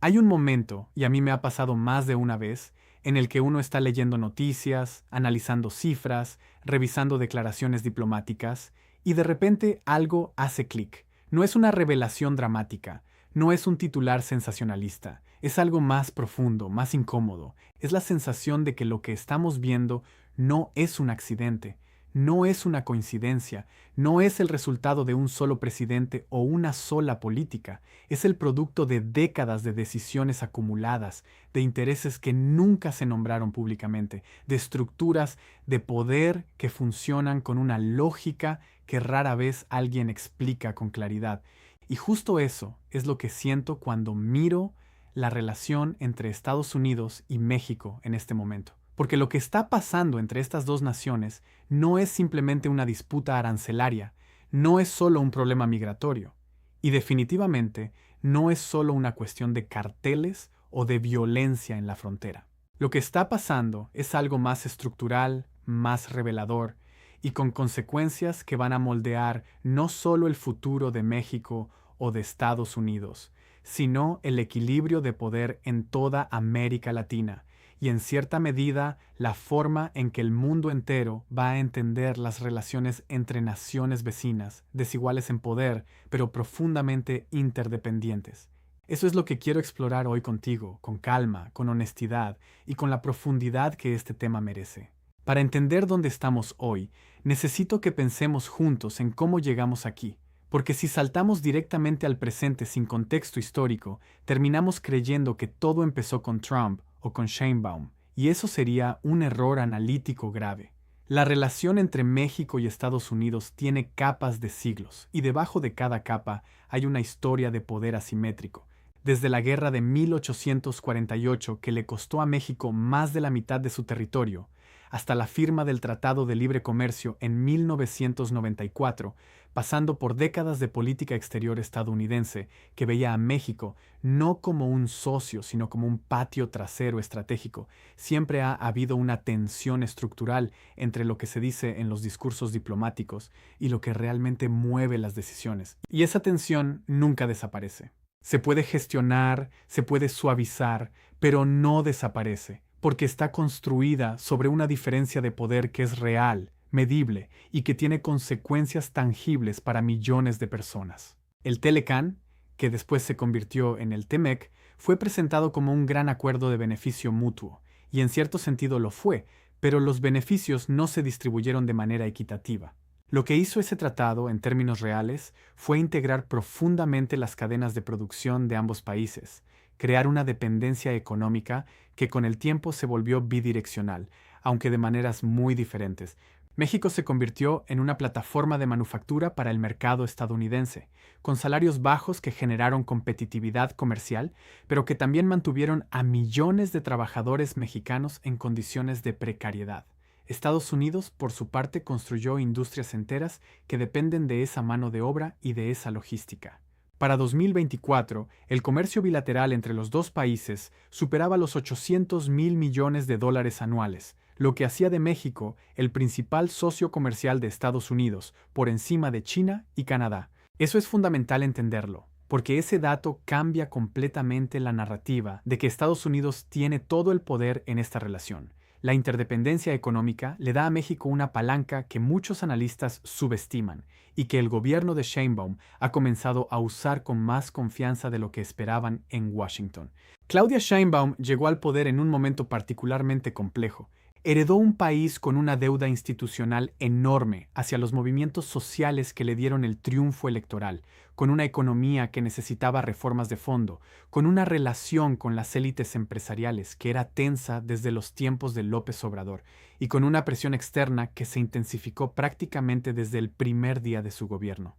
Hay un momento, y a mí me ha pasado más de una vez, en el que uno está leyendo noticias, analizando cifras, revisando declaraciones diplomáticas, y de repente algo hace clic. No es una revelación dramática, no es un titular sensacionalista, es algo más profundo, más incómodo. Es la sensación de que lo que estamos viendo no es un accidente, no es una coincidencia, no es el resultado de un solo presidente o una sola política, es el producto de décadas de decisiones acumuladas, de intereses que nunca se nombraron públicamente, de estructuras de poder que funcionan con una lógica que rara vez alguien explica con claridad. Y justo eso es lo que siento cuando miro la relación entre Estados Unidos y México en este momento. Porque lo que está pasando entre estas dos naciones no es simplemente una disputa arancelaria, no es solo un problema migratorio, y definitivamente no es solo una cuestión de carteles o de violencia en la frontera. Lo que está pasando es algo más estructural, más revelador, y con consecuencias que van a moldear no solo el futuro de México o de Estados Unidos, sino el equilibrio de poder en toda América Latina y en cierta medida la forma en que el mundo entero va a entender las relaciones entre naciones vecinas, desiguales en poder, pero profundamente interdependientes. Eso es lo que quiero explorar hoy contigo, con calma, con honestidad y con la profundidad que este tema merece. Para entender dónde estamos hoy, necesito que pensemos juntos en cómo llegamos aquí, porque si saltamos directamente al presente sin contexto histórico, terminamos creyendo que todo empezó con Trump o con Sheinbaum, y eso sería un error analítico grave. La relación entre México y Estados Unidos tiene capas de siglos, y debajo de cada capa hay una historia de poder asimétrico. Desde la guerra de 1848, que le costó a México más de la mitad de su territorio, hasta la firma del Tratado de Libre Comercio en 1994, pasando por décadas de política exterior estadounidense que veía a México no como un socio, sino como un patio trasero estratégico. Siempre ha habido una tensión estructural entre lo que se dice en los discursos diplomáticos y lo que realmente mueve las decisiones. Y esa tensión nunca desaparece. Se puede gestionar, se puede suavizar, pero no desaparece, porque está construida sobre una diferencia de poder que es real, medible y que tiene consecuencias tangibles para millones de personas. El Telecán, que después se convirtió en el TEMEC, fue presentado como un gran acuerdo de beneficio mutuo, y en cierto sentido lo fue, pero los beneficios no se distribuyeron de manera equitativa. Lo que hizo ese tratado, en términos reales, fue integrar profundamente las cadenas de producción de ambos países, crear una dependencia económica que con el tiempo se volvió bidireccional, aunque de maneras muy diferentes. México se convirtió en una plataforma de manufactura para el mercado estadounidense, con salarios bajos que generaron competitividad comercial, pero que también mantuvieron a millones de trabajadores mexicanos en condiciones de precariedad. Estados Unidos, por su parte, construyó industrias enteras que dependen de esa mano de obra y de esa logística. Para 2024, el comercio bilateral entre los dos países superaba los 800.000 millones de dólares anuales, lo que hacía de México el principal socio comercial de Estados Unidos, por encima de China y Canadá. Eso es fundamental entenderlo, porque ese dato cambia completamente la narrativa de que Estados Unidos tiene todo el poder en esta relación. La interdependencia económica le da a México una palanca que muchos analistas subestiman y que el gobierno de Sheinbaum ha comenzado a usar con más confianza de lo que esperaban en Washington. Claudia Sheinbaum llegó al poder en un momento particularmente complejo. Heredó un país con una deuda institucional enorme hacia los movimientos sociales que le dieron el triunfo electoral, con una economía que necesitaba reformas de fondo, con una relación con las élites empresariales que era tensa desde los tiempos de López Obrador, y con una presión externa que se intensificó prácticamente desde el primer día de su gobierno.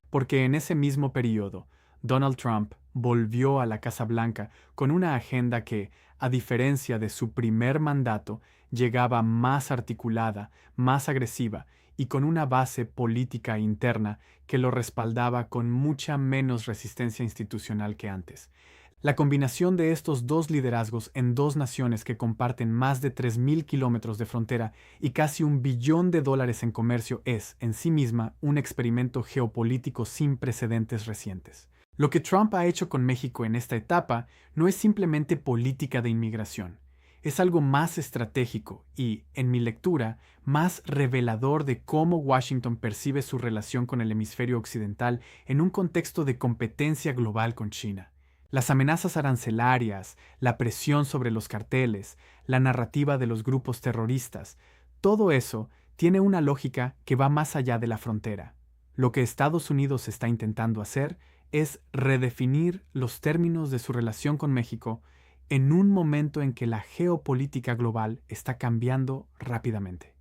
Porque en ese mismo periodo, Donald Trump volvió a la Casa Blanca con una agenda que, a diferencia de su primer mandato, llegaba más articulada, más agresiva y con una base política interna que lo respaldaba con mucha menos resistencia institucional que antes. La combinación de estos dos liderazgos en dos naciones que comparten más de 3.000 kilómetros de frontera y casi $1 billón en comercio es, en sí misma, un experimento geopolítico sin precedentes recientes. Lo que Trump ha hecho con México en esta etapa no es simplemente política de inmigración. Es algo más estratégico y, en mi lectura, más revelador de cómo Washington percibe su relación con el hemisferio occidental en un contexto de competencia global con China. Las amenazas arancelarias, la presión sobre los carteles, la narrativa de los grupos terroristas, todo eso tiene una lógica que va más allá de la frontera. Lo que Estados Unidos está intentando hacer es redefinir los términos de su relación con México en un momento en que la geopolítica global está cambiando rápidamente.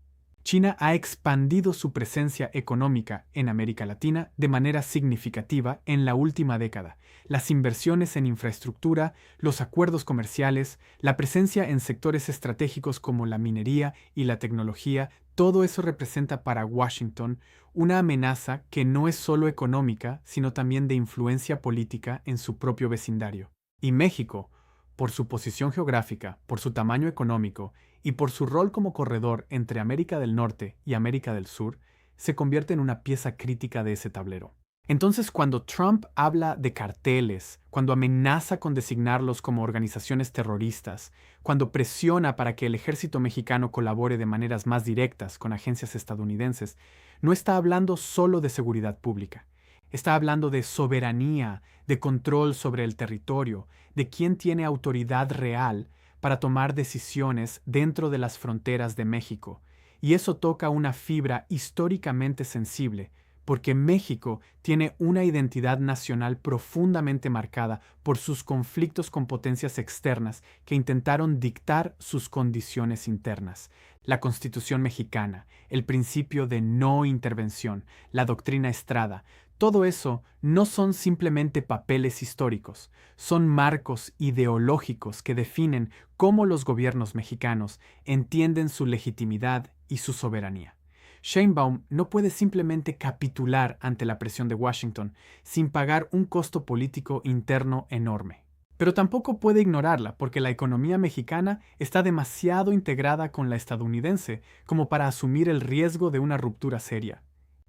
China ha expandido su presencia económica en América Latina de manera significativa en la última década. Las inversiones en infraestructura, los acuerdos comerciales, la presencia en sectores estratégicos como la minería y la tecnología, todo eso representa para Washington una amenaza que no es solo económica, sino también de influencia política en su propio vecindario. Y México, por su posición geográfica, por su tamaño económico y por su rol como corredor entre América del Norte y América del Sur, se convierte en una pieza crítica de ese tablero. Entonces, cuando Trump habla de carteles, cuando amenaza con designarlos como organizaciones terroristas, cuando presiona para que el ejército mexicano colabore de maneras más directas con agencias estadounidenses, no está hablando solo de seguridad pública. Está hablando de soberanía, de control sobre el territorio, de quién tiene autoridad real para tomar decisiones dentro de las fronteras de México. Y eso toca una fibra históricamente sensible, porque México tiene una identidad nacional profundamente marcada por sus conflictos con potencias externas que intentaron dictar sus condiciones internas. La Constitución mexicana, el principio de no intervención, la doctrina Estrada, todo eso no son simplemente papeles históricos, son marcos ideológicos que definen cómo los gobiernos mexicanos entienden su legitimidad y su soberanía. Sheinbaum no puede simplemente capitular ante la presión de Washington sin pagar un costo político interno enorme. Pero tampoco puede ignorarla porque la economía mexicana está demasiado integrada con la estadounidense como para asumir el riesgo de una ruptura seria.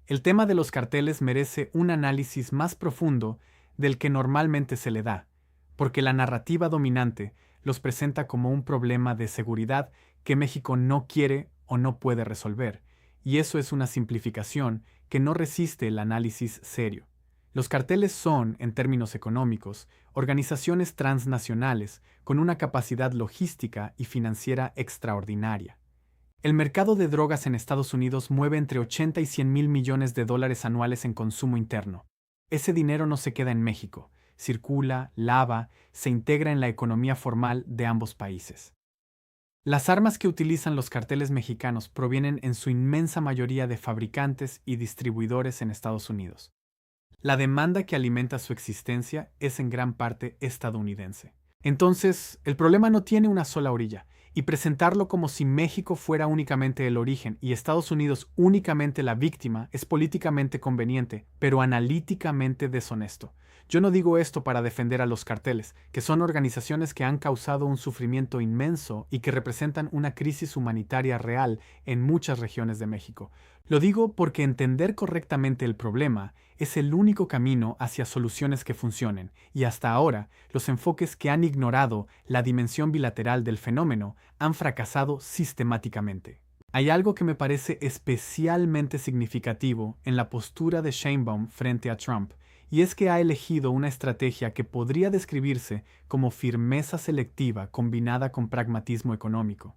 El tema de los carteles merece un análisis más profundo del que normalmente se le da, porque la narrativa dominante los presenta como un problema de seguridad que México no quiere o no puede resolver, y eso es una simplificación que no resiste el análisis serio. Los carteles son, en términos económicos, organizaciones transnacionales con una capacidad logística y financiera extraordinaria. El mercado de drogas en Estados Unidos mueve entre 80 y 100 mil millones de dólares anuales en consumo interno. Ese dinero no se queda en México, circula, lava, se integra en la economía formal de ambos países. Las armas que utilizan los carteles mexicanos provienen en su inmensa mayoría de fabricantes y distribuidores en Estados Unidos. La demanda que alimenta su existencia es en gran parte estadounidense. Entonces, el problema no tiene una sola orilla, y presentarlo como si México fuera únicamente el origen y Estados Unidos únicamente la víctima es políticamente conveniente, pero analíticamente deshonesto. Yo no digo esto para defender a los carteles, que son organizaciones que han causado un sufrimiento inmenso y que representan una crisis humanitaria real en muchas regiones de México. Lo digo porque entender correctamente el problema es el único camino hacia soluciones que funcionen, y hasta ahora los enfoques que han ignorado la dimensión bilateral del fenómeno han fracasado sistemáticamente. Hay algo que me parece especialmente significativo en la postura de Sheinbaum frente a Trump, y es que ha elegido una estrategia que podría describirse como firmeza selectiva combinada con pragmatismo económico.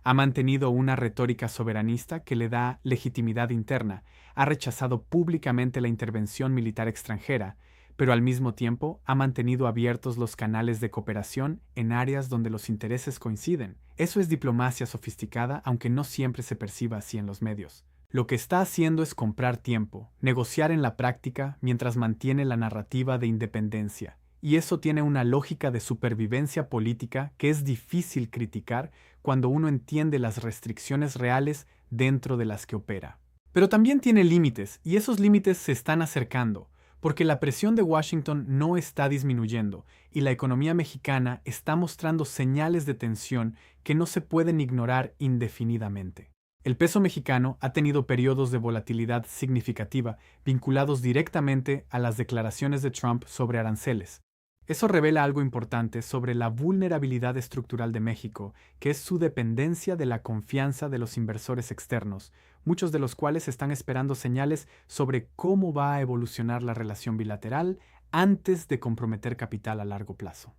Ha mantenido una retórica soberanista que le da legitimidad interna, ha rechazado públicamente la intervención militar extranjera, pero al mismo tiempo ha mantenido abiertos los canales de cooperación en áreas donde los intereses coinciden. Eso es diplomacia sofisticada, aunque no siempre se perciba así en los medios. Lo que está haciendo es comprar tiempo, negociar en la práctica mientras mantiene la narrativa de independencia. Y eso tiene una lógica de supervivencia política que es difícil criticar cuando uno entiende las restricciones reales dentro de las que opera. Pero también tiene límites, y esos límites se están acercando, porque la presión de Washington no está disminuyendo, y la economía mexicana está mostrando señales de tensión que no se pueden ignorar indefinidamente. El peso mexicano ha tenido periodos de volatilidad significativa vinculados directamente a las declaraciones de Trump sobre aranceles. Eso revela algo importante sobre la vulnerabilidad estructural de México, que es su dependencia de la confianza de los inversores externos, muchos de los cuales están esperando señales sobre cómo va a evolucionar la relación bilateral antes de comprometer capital a largo plazo.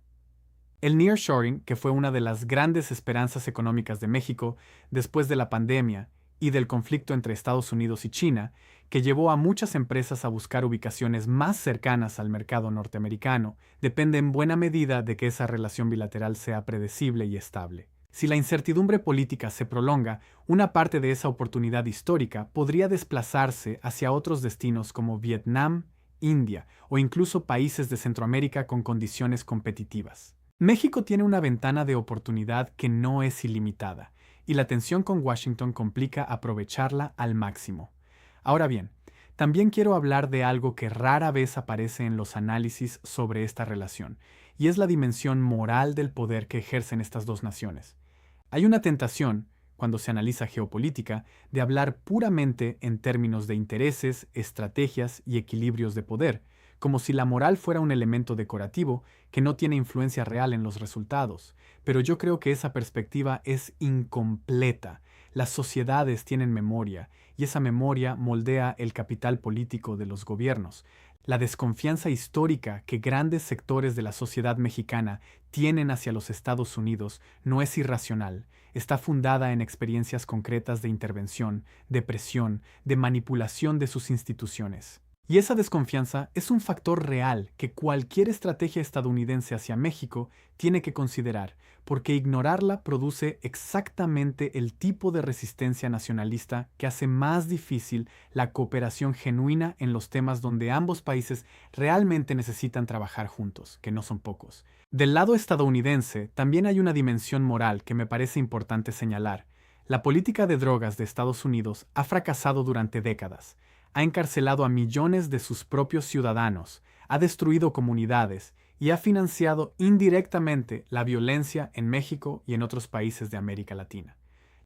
El nearshoring, que fue una de las grandes esperanzas económicas de México después de la pandemia y del conflicto entre Estados Unidos y China, que llevó a muchas empresas a buscar ubicaciones más cercanas al mercado norteamericano, depende en buena medida de que esa relación bilateral sea predecible y estable. Si la incertidumbre política se prolonga, una parte de esa oportunidad histórica podría desplazarse hacia otros destinos como Vietnam, India o incluso países de Centroamérica con condiciones competitivas. México tiene una ventana de oportunidad que no es ilimitada, y la tensión con Washington complica aprovecharla al máximo. Ahora bien, también quiero hablar de algo que rara vez aparece en los análisis sobre esta relación, y es la dimensión moral del poder que ejercen estas dos naciones. Hay una tentación, cuando se analiza geopolítica, de hablar puramente en términos de intereses, estrategias y equilibrios de poder, como si la moral fuera un elemento decorativo que no tiene influencia real en los resultados. Pero yo creo que esa perspectiva es incompleta. Las sociedades tienen memoria, y esa memoria moldea el capital político de los gobiernos. La desconfianza histórica que grandes sectores de la sociedad mexicana tienen hacia los Estados Unidos no es irracional, está fundada en experiencias concretas de intervención, de presión, de manipulación de sus instituciones. Y esa desconfianza es un factor real que cualquier estrategia estadounidense hacia México tiene que considerar, porque ignorarla produce exactamente el tipo de resistencia nacionalista que hace más difícil la cooperación genuina en los temas donde ambos países realmente necesitan trabajar juntos, que no son pocos. Del lado estadounidense, también hay una dimensión moral que me parece importante señalar. La política de drogas de Estados Unidos ha fracasado durante décadas. Ha encarcelado a millones de sus propios ciudadanos, ha destruido comunidades y ha financiado indirectamente la violencia en México y en otros países de América Latina.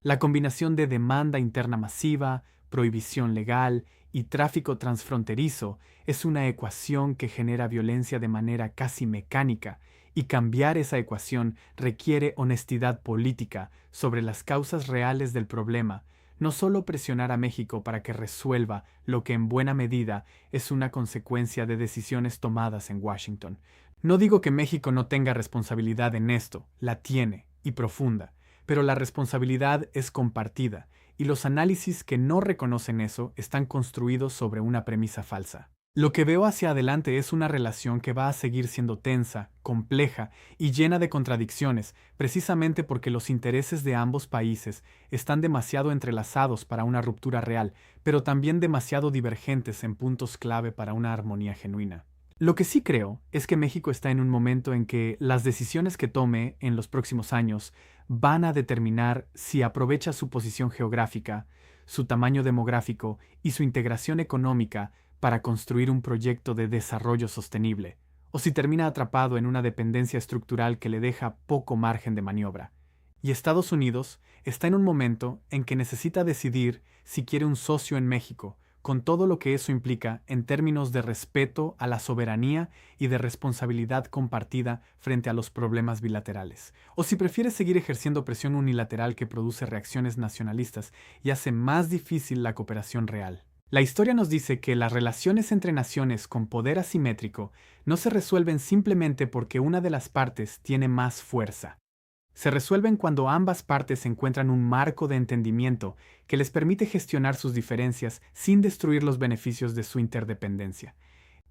La combinación de demanda interna masiva, prohibición legal y tráfico transfronterizo es una ecuación que genera violencia de manera casi mecánica, y cambiar esa ecuación requiere honestidad política sobre las causas reales del problema, no solo presionar a México para que resuelva lo que en buena medida es una consecuencia de decisiones tomadas en Washington. No digo que México no tenga responsabilidad en esto, la tiene, y profunda, pero la responsabilidad es compartida, y los análisis que no reconocen eso están construidos sobre una premisa falsa. Lo que veo hacia adelante es una relación que va a seguir siendo tensa, compleja y llena de contradicciones, precisamente porque los intereses de ambos países están demasiado entrelazados para una ruptura real, pero también demasiado divergentes en puntos clave para una armonía genuina. Lo que sí creo es que México está en un momento en que las decisiones que tome en los próximos años van a determinar si aprovecha su posición geográfica, su tamaño demográfico y su integración económica para construir un proyecto de desarrollo sostenible, o si termina atrapado en una dependencia estructural que le deja poco margen de maniobra. Y Estados Unidos está en un momento en que necesita decidir si quiere un socio en México, con todo lo que eso implica en términos de respeto a la soberanía y de responsabilidad compartida frente a los problemas bilaterales, o si prefiere seguir ejerciendo presión unilateral que produce reacciones nacionalistas y hace más difícil la cooperación real. La historia nos dice que las relaciones entre naciones con poder asimétrico no se resuelven simplemente porque una de las partes tiene más fuerza. Se resuelven cuando ambas partes encuentran un marco de entendimiento que les permite gestionar sus diferencias sin destruir los beneficios de su interdependencia.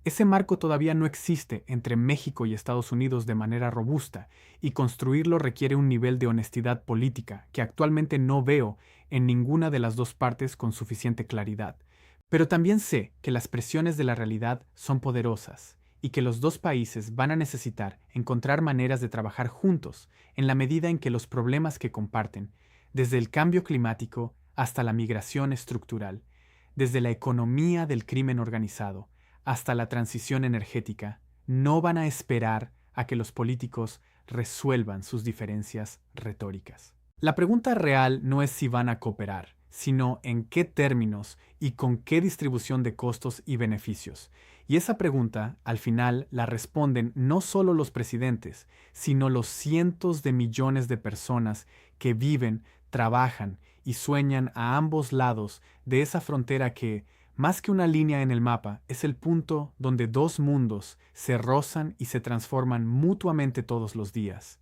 Ese marco todavía no existe entre México y Estados Unidos de manera robusta, y construirlo requiere un nivel de honestidad política que actualmente no veo en ninguna de las dos partes con suficiente claridad. Pero también sé que las presiones de la realidad son poderosas y que los dos países van a necesitar encontrar maneras de trabajar juntos en la medida en que los problemas que comparten, desde el cambio climático hasta la migración estructural, desde la economía del crimen organizado hasta la transición energética, no van a esperar a que los políticos resuelvan sus diferencias retóricas. La pregunta real no es si van a cooperar, sino en qué términos y con qué distribución de costos y beneficios. Y esa pregunta, al final, la responden no solo los presidentes, sino los cientos de millones de personas que viven, trabajan y sueñan a ambos lados de esa frontera que, más que una línea en el mapa, es el punto donde dos mundos se rozan y se transforman mutuamente todos los días.